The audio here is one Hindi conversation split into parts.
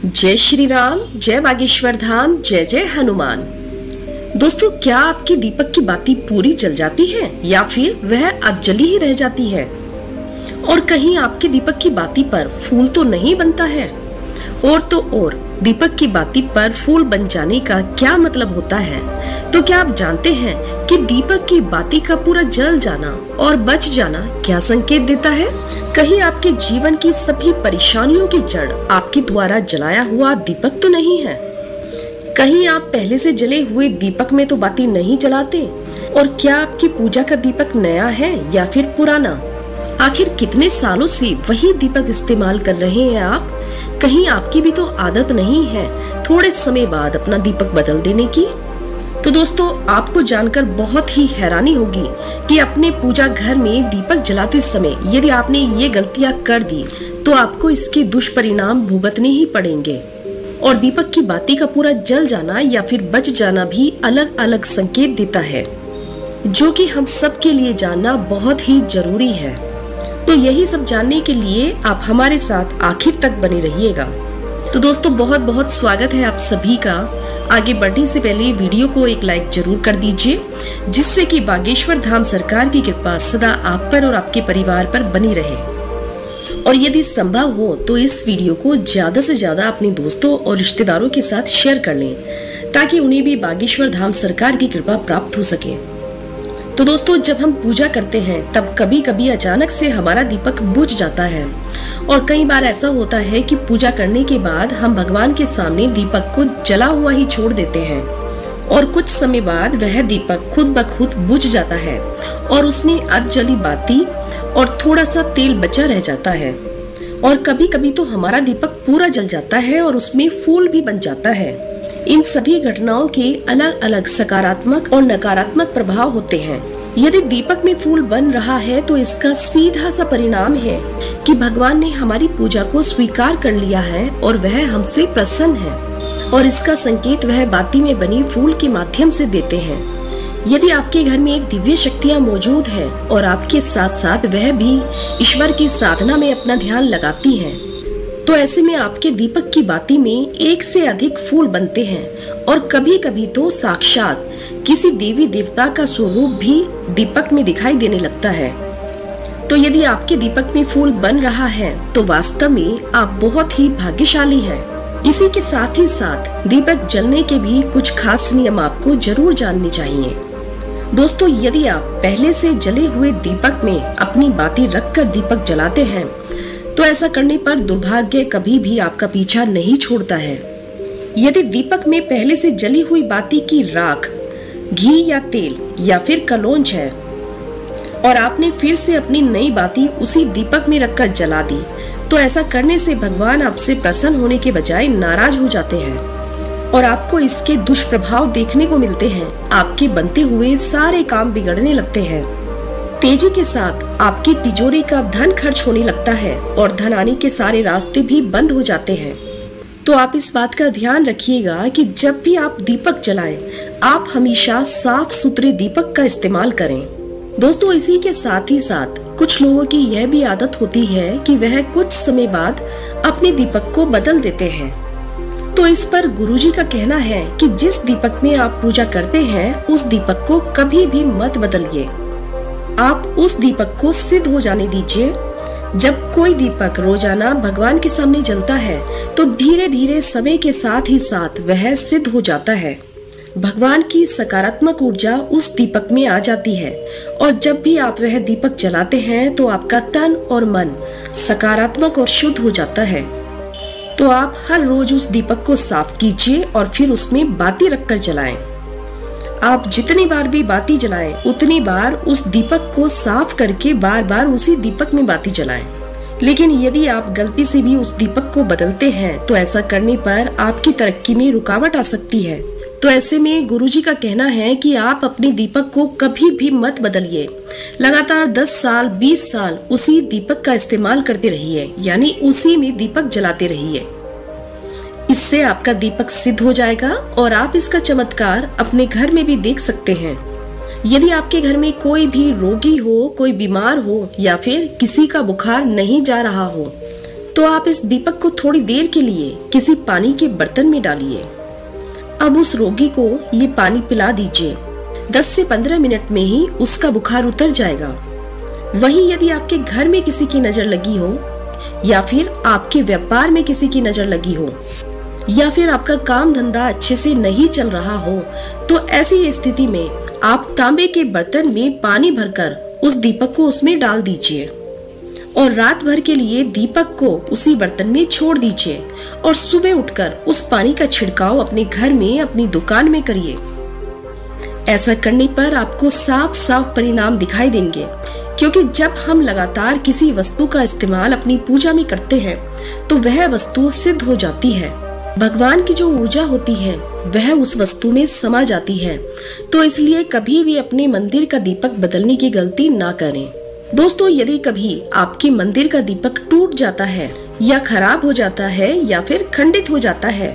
जय श्री राम, जय बागेश्वर धाम, जय जय हनुमान। दोस्तों, क्या आपकी दीपक की बाती पूरी जल जाती है या फिर वह अधजली ही रह जाती है? और कहीं आपके दीपक की बाती पर फूल तो नहीं बनता है? और तो और दीपक की बाती पर फूल बन जाने का क्या मतलब होता है? तो क्या आप जानते हैं कि दीपक की बाती का पूरा जल जाना और बच जाना क्या संकेत देता है? कहीं आपके जीवन की सभी परेशानियों की जड़ आपके द्वारा जलाया हुआ दीपक तो नहीं है? कहीं आप पहले से जले हुए दीपक में तो बाती नहीं जलाते? और क्या आपकी पूजा का दीपक नया है या फिर पुराना? आखिर कितने सालों से वही दीपक इस्तेमाल कर रहे हैं आप? कहीं आपकी भी तो आदत नहीं है थोड़े समय बाद अपना दीपक बदल देने की? तो दोस्तों, आपको जानकर बहुत ही हैरानी होगी कि अपने पूजा घर में दीपक जलाते समय यदि आपने ये गलतियां कर दी तो आपको इसके दुष्परिणाम भुगतने ही पड़ेंगे। और दीपक की बाती का पूरा जल जाना या फिर बच जाना भी अलग अलग संकेत देता है, जो कि हम सब के लिए जानना बहुत ही जरूरी है। तो यही सब जानने के लिए आप हमारे साथ आखिर तक बने रहिएगा। तो दोस्तों, बहुत बहुत स्वागत है आप सभी का। आगे बढ़ने से पहले वीडियो को एक लाइक जरूर कर दीजिए, जिससे कि बागेश्वर धाम सरकार की कृपा सदा आप पर और आपके परिवार पर बनी रहे। और यदि संभव हो तो इस वीडियो को ज्यादा से ज्यादा अपने दोस्तों और रिश्तेदारों के साथ शेयर कर लें, ताकि उन्हें भी बागेश्वर धाम सरकार की कृपा प्राप्त हो सके। तो दोस्तों, जब हम पूजा करते हैं तब कभी कभी अचानक से हमारा दीपक बुझ जाता है, और कई बार ऐसा होता है कि पूजा करने के बाद हम भगवान के सामने दीपक को जला हुआ ही छोड़ देते हैं, और कुछ समय बाद वह दीपक खुद ब खुद बुझ जाता है और उसमें अधजली बाती और थोड़ा सा तेल बचा रह जाता है। और कभी कभी तो हमारा दीपक पूरा जल जाता है और उसमें फूल भी बन जाता है। इन सभी घटनाओं के अलग अलग सकारात्मक और नकारात्मक प्रभाव होते हैं। यदि दीपक में फूल बन रहा है तो इसका सीधा सा परिणाम है कि भगवान ने हमारी पूजा को स्वीकार कर लिया है और वह हमसे प्रसन्न है, और इसका संकेत वह बाती में बनी फूल के माध्यम से देते हैं। यदि आपके घर में दिव्य शक्तियाँ मौजूद हैं और आपके साथ साथ वह भी ईश्वर की साधना में अपना ध्यान लगाती हैं, तो ऐसे में आपके दीपक की बाती में एक से अधिक फूल बनते हैं, और कभी कभी तो साक्षात किसी देवी देवता का स्वरूप भी दीपक में दिखाई देने लगता है। तो यदि आपके दीपक में फूल बन रहा है तो वास्तव में आप बहुत ही भाग्यशाली हैं। इसी के साथ ही साथ दीपक जलने के भी कुछ खास नियम आपको जरूर जानने चाहिए। दोस्तों, यदि आप पहले से जले हुए दीपक में अपनी बाती रखकर दीपक जलाते हैं तो ऐसा करने पर दुर्भाग्य कभी भी आपका पीछा नहीं छोड़ता है। यदि दीपक में पहले से जली हुई बाती की राख, घी या तेल या फिर कलौंज है और आपने फिर से अपनी नई बाती उसी दीपक में रखकर जला दी, तो ऐसा करने से भगवान आपसे प्रसन्न होने के बजाय नाराज हो जाते हैं और आपको इसके दुष्प्रभाव देखने को मिलते हैं। आपके बनते हुए सारे काम बिगड़ने लगते हैं। तेजी के साथ आपकी तिजोरी का धन खर्च होने लगता है और धन आने के सारे रास्ते भी बंद हो जाते हैं। तो आप इस बात का ध्यान रखिएगा कि जब भी आप दीपक जलाएं, आप हमेशा साफ सुथरे दीपक का इस्तेमाल करें। दोस्तों, इसी के साथ ही साथ कुछ लोगों की यह भी आदत होती है कि वह कुछ समय बाद अपने दीपक को बदल देते हैं। तो इस पर गुरुजी का कहना है कि जिस दीपक में आप पूजा करते हैं उस दीपक को कभी भी मत बदलिए। आप उस दीपक को सिद्ध हो जाने दीजिए। जब कोई दीपक रोजाना भगवान के सामने जलता है तो धीरे धीरे समय के साथ ही साथ वह सिद्ध हो जाता है। भगवान की सकारात्मक ऊर्जा उस दीपक में आ जाती है, और जब भी आप वह दीपक जलाते हैं तो आपका तन और मन सकारात्मक और शुद्ध हो जाता है। तो आप हर रोज उस दीपक को साफ कीजिए और फिर उसमें बाती रखकर जलाएं। आप जितनी बार भी बाती जलाएं, उतनी बार उस दीपक को साफ करके बार बार उसी दीपक में बाती जलाएं। लेकिन यदि आप गलती से भी उस दीपक को बदलते हैं तो ऐसा करने पर आपकी तरक्की में रुकावट आ सकती है। तो ऐसे में गुरुजी का कहना है कि आप अपने दीपक को कभी भी मत बदलिए। लगातार 10 साल 20 साल उसी दीपक का इस्तेमाल करते रहिए, यानी उसी में दीपक जलाते रहिए। इससे आपका दीपक सिद्ध हो जाएगा और आप इसका चमत्कार अपने घर में भी देख सकते हैं। यदि आपके घर में कोई भी रोगी हो, कोई बीमार हो या फिर किसी का बुखार नहीं जा रहा हो, तो आप इस दीपक को थोड़ी देर के लिए किसी पानी के बर्तन में डालिए। अब उस रोगी को ये पानी पिला दीजिए। 10 से 15 मिनट में ही उसका बुखार उतर जाएगा। वहीं यदि आपके घर में किसी की नजर लगी हो, या फिर आपके व्यापार में किसी की नजर लगी हो, या फिर आपका काम धंधा अच्छे से नहीं चल रहा हो, तो ऐसी स्थिति में आप तांबे के बर्तन में पानी भरकर उस दीपक को उसमें डाल दीजिए और रात भर के लिए दीपक को उसी बर्तन में छोड़ दीजिए और सुबह उठकर उस पानी का छिड़काव अपने घर में, अपनी दुकान में करिए। ऐसा करने पर आपको साफ साफ परिणाम दिखाई देंगे, क्योंकि जब हम लगातार किसी वस्तु का इस्तेमाल अपनी पूजा में करते हैं तो वह वस्तु सिद्ध हो जाती है। भगवान की जो ऊर्जा होती है वह उस वस्तु में समा जाती है। तो इसलिए कभी भी अपने मंदिर का दीपक बदलने की गलती ना करें। दोस्तों, यदि कभी आपके मंदिर का दीपक टूट जाता है या खराब हो जाता है या फिर खंडित हो जाता है,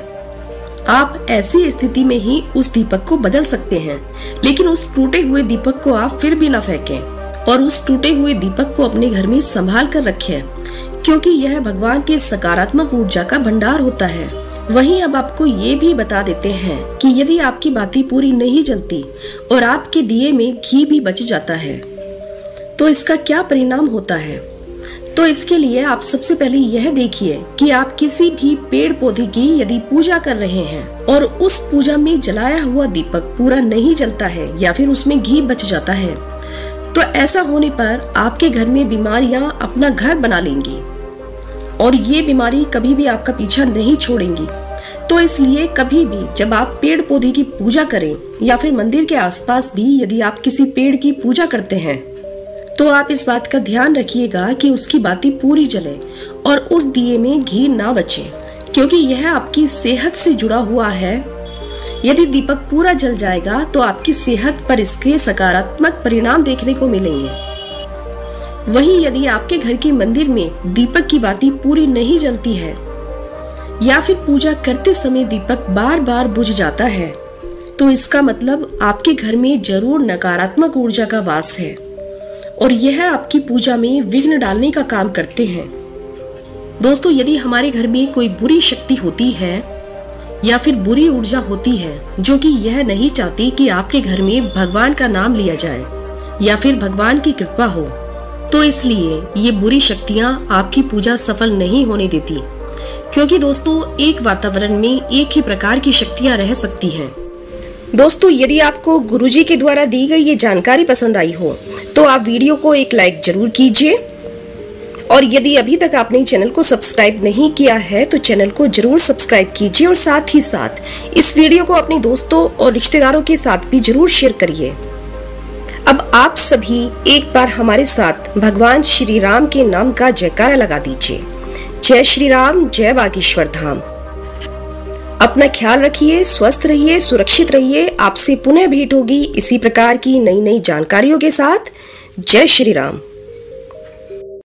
आप ऐसी स्थिति में ही उस दीपक को बदल सकते हैं। लेकिन उस टूटे हुए दीपक को आप फिर भी न फेंकें और उस टूटे हुए दीपक को अपने घर में संभाल कर रखें, क्योंकि यह भगवान की सकारात्मक ऊर्जा का भंडार होता है। वहीं अब आपको ये भी बता देते हैं कि यदि आपकी बाती पूरी नहीं जलती और आपके दिए में घी भी बच जाता है तो इसका क्या परिणाम होता है। तो इसके लिए आप सबसे पहले यह देखिए कि आप किसी भी पेड़ पौधे की यदि पूजा कर रहे हैं और उस पूजा में जलाया हुआ दीपक पूरा नहीं जलता है या फिर उसमें घी बच जाता है, तो ऐसा होने पर आपके घर में बीमारियां अपना घर बना लेंगी और ये बीमारी कभी भी आपका पीछा नहीं छोड़ेंगी। तो इसलिए कभी भी जब आप पेड़ पौधे की पूजा करें या फिर मंदिर के आसपास भी यदि आप किसी पेड़ की पूजा करते हैं, तो आप इस बात का ध्यान रखिएगा कि उसकी बाती पूरी जले और उस दिए में घी ना बचे, क्योंकि यह आपकी सेहत से जुड़ा हुआ है। यदि दीपक पूरा जल जाएगा तो आपकी सेहत पर इसके सकारात्मक परिणाम देखने को मिलेंगे। वहीं यदि आपके घर के मंदिर में दीपक की बाती पूरी नहीं जलती है या फिर पूजा करते समय दीपक बार बार बुझ जाता है, तो इसका मतलब आपके घर में जरूर नकारात्मक ऊर्जा का वास है और यह आपकी पूजा में विघ्न डालने का काम करते हैं। दोस्तों, यदि हमारे घर में कोई बुरी शक्ति होती है या फिर बुरी ऊर्जा होती है जो कि यह नहीं चाहती कि आपके घर में भगवान का नाम लिया जाए या फिर भगवान की कृपा हो, तो इसलिए ये बुरी शक्तियां आपकी पूजा सफल नहीं होने देती, क्योंकि दोस्तों एक वातावरण में एक ही प्रकार की शक्तियां रह सकती हैं। दोस्तों, यदि आपको गुरुजी के द्वारा दी गई ये जानकारी पसंद आई हो तो आप वीडियो को एक लाइक जरूर कीजिए और यदि अभी तक आपने चैनल को सब्सक्राइब नहीं किया है तो चैनल को जरूर सब्सक्राइब कीजिए और साथ ही साथ इस वीडियो को अपने दोस्तों और रिश्तेदारों के साथ भी जरूर शेयर करिए। अब आप सभी एक बार हमारे साथ भगवान श्री राम के नाम का जयकारा लगा दीजिए। जय श्री राम, जय बागेश्वर धाम। अपना ख्याल रखिए, स्वस्थ रहिए, सुरक्षित रहिए। आपसे पुनः भेंट होगी इसी प्रकार की नई नई जानकारियों के साथ। जय श्री राम।